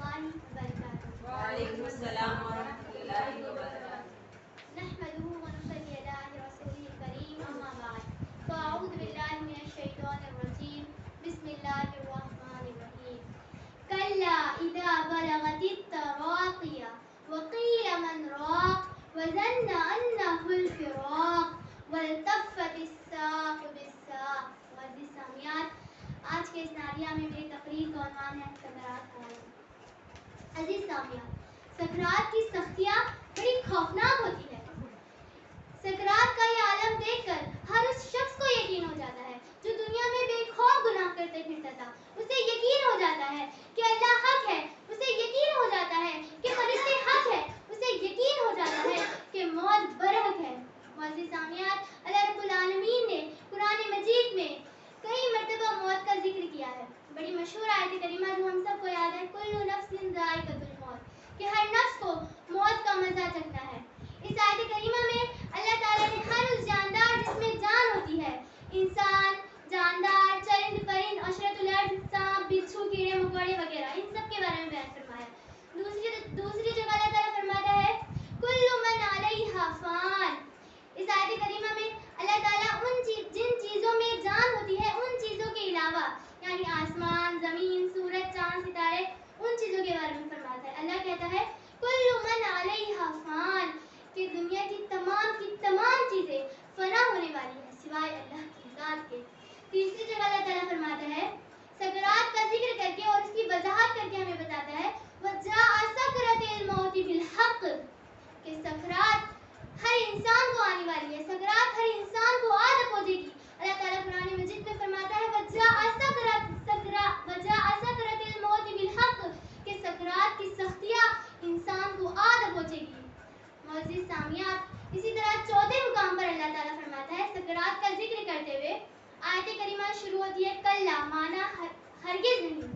الله وبركاته. وعلیکم السلام ورحمۃ اللہ وبرکاتہ. نحمده ونصلي على رسوله الكريم أما بعد فأعوذ بالله من الشيطان الرجيم بسم الله الرحمن الرحيم. كلا إذا بلغت التراقي وقيل من راق وظن أنه الفراق والتفت الساق بالساق. معزز سامعات، آج کے اس ناریہ میں میری تقریر کا عنوان ہے سکرات کا عالم. عزیز سامعات، سکرات کی سختیاں بڑی خوفناک ہوتی ہے. سکرات کا یہ عالم دیکھ کر ہر اس شخص کو یقین ہو جاتا ہے جو دنیا میں بے خوف گناہ کرتے پھرتا تھا. اسے یقین ہو جاتا ہے کہ اللہ حق ہے، اسے یقین ہو جاتا ہے کہ فرشتے حق ہے، اسے یقین ہو جاتا ہے کہ موت برحق ہے. معزز سامعات، اللہ رب العالمین نے قرآن مجید میں کئی مرتبہ موت کا ذکر کیا ہے. بڑی مشہور آیت کریمہ جو ہم سب کو یاد ہے، کل نفس ذائقۃ الموت، کہ ہر نفس کو موت کا مزہ چکھنا ہے. اس آیت کریمہ میں اللہ تعالیٰ نے ہر اس جاندار جس میں جان ہوتی ہے، انسان، جاندار، چرند پرند، عشرۃ الارض، سانپ، بچھو، کیڑے مکوڑے وغیرہ، ان سب کے بارے میں بیان فرمایا. دوسری جگہ اللہ تعالیٰ فرماتا ہے کل من علیہا فان. اس آیت کریمہ میں اللہ تعالیٰ جن چیزوں میں جان ہوتی ہے ان چیزوں کے علاوہ، یعنی آسمان، زمین، سورج، چاند، ستارے، ان چیزوں کے بارے میں فرماتا ہے. اللہ کہتا ہے کل من علیہا فان، کہ دنیا کی تمام چیزیں فنا ہونے والی ہیں سوائے اللہ کی ذات کے. تیسری جگہ اللہ تعالیٰ فرماتا ہے سکرات کا ذکر کر کے اور اس کی وضاحت کر کے ہمیں بتاتا ہے وَجَاءَ سَكْرَةُ الْمَوْتِ بِالْحَقِّ، کہ سکرات ہر انسان کو آنے والی ہے، سکرات ہر انسان کو آ پہنچے گی. اللہ تعالیٰ قرآن مجید میں فرماتا ہے وَجَاءَ سَكْرَةُ الْمَوْتِ بِالْحَقِّ، کہ سکرات کی سختیاں انسان کو آ پہنچے گی. معزز سامعات، اسی طرح چوتھے مقام پر اللہ تعالیٰ فرماتا ہے سکرات کا ذکر کرتے ہوئے، آیت کریمہ شروع ہوتی ہے کلا، مانا ہرگز نہیں.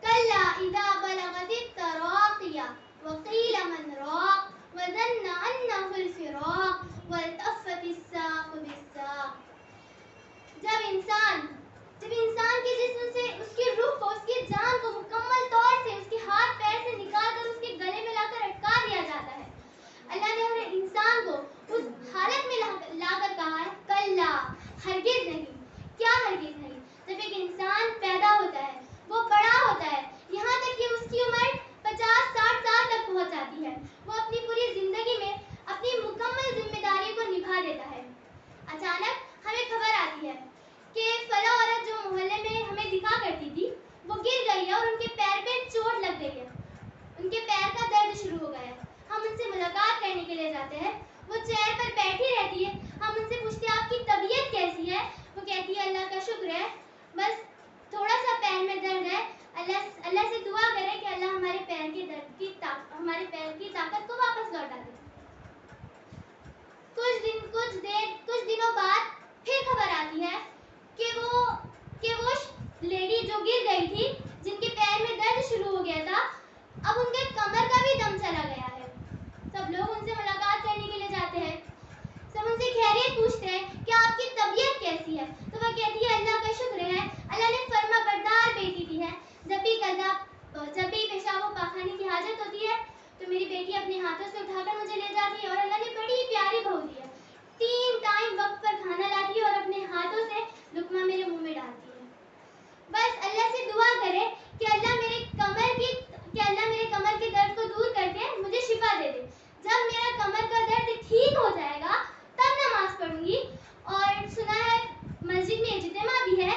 کلا اذا بلغت التراقی وقیل من راق وظن انہ الفراق والتفت الساق بالساق. جب انسان کے جسم سے اس کی روح کو، اس کی جان کو مکمل طور سے اس کے ہاتھ پیر سے نکال کر اس کے گلے میں لا کر اٹکا دیا جاتا ہے، اللہ نے ہر انسان کو اس حالت میں لا کر کہا ہے کلا، ہرگز نہیں. کیا ہرگز نہیں؟ جب ایک انسان پیدا ہوتا ہے، وہ بڑا ہوتا ہے، یہاں تک کہ اس کی عمر 50-60 سال تک پہنچ جاتی ہے، وہ اپنی پوری زندگی میں اپنی مکمل ذمہ داری کو نبھا دیتا ہے. اچانک ہمیں خبر آتی ہے کہ فلاں عورت جو محلے میں ہمیں دکھا کرتی تھی وہ گر گئی ہے اور ان کے پیر پہ چوٹ لگ گئی ہے، ان کے پیر کا درد شروع ہو گیا ہے. ہم ان سے ملاقات کرنے کے لیے جاتے ہیں، وہ چیئر پر بیٹھی رہتی ہے. ہم ان سے پوچھتے ہیں آپ کی طبیعت کیسی ہے؟ وہ کہتی ہے اللہ کا شکر ہے، بس تھوڑا سا پیر میں درد ہے، اللہ سے دعا کرے کہ اللہ ہمارے پیر کی طاقت کو واپس لوٹا دے. کچھ دنوں بعد پھر خبر آتی ہے کہ وہ لیڈی جو گر گئی تھی، جن کے پیر میں درد شروع ہو گیا تھا، اب ان کے کمر کا بھی دم چلا گیا ہے. سب لوگ ان سے ملاقات کرنے کے لیے جاتے ہیں، سب ان سے خیریت پوچھتے ہیں کہ آپ کی طبیعت کیسی ہے؟ تو وہ کہتی ہے اللہ کا شکر ہے، اللہ نے فرما بردار بیٹی دی ہے. جب بھی پیشاب و پاخانے کی حاجت ہوتی ہے تو میری بیٹی اپنے ہاتھوں سے اٹھا کر مجھے لے جاتی ہے، اور اللہ نے بڑی پیاری بہو دی ہے، 3 ٹائم وقت پر کھانا لاتی ہے اور اپنے ہاتھوں سے لقمہ میرے منہ میں ڈالتی ہے. بس اللہ سے دعا کرے کہ اللہ میرے کمر کے درد کو دور کر کے مجھے شفا دے دے. جب میرا کمر کا درد ٹھیک ہو جائے گا تب نماز پڑھوں گی. اور سنا ہے مسجد میں اجتماع بھی ہے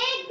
1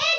1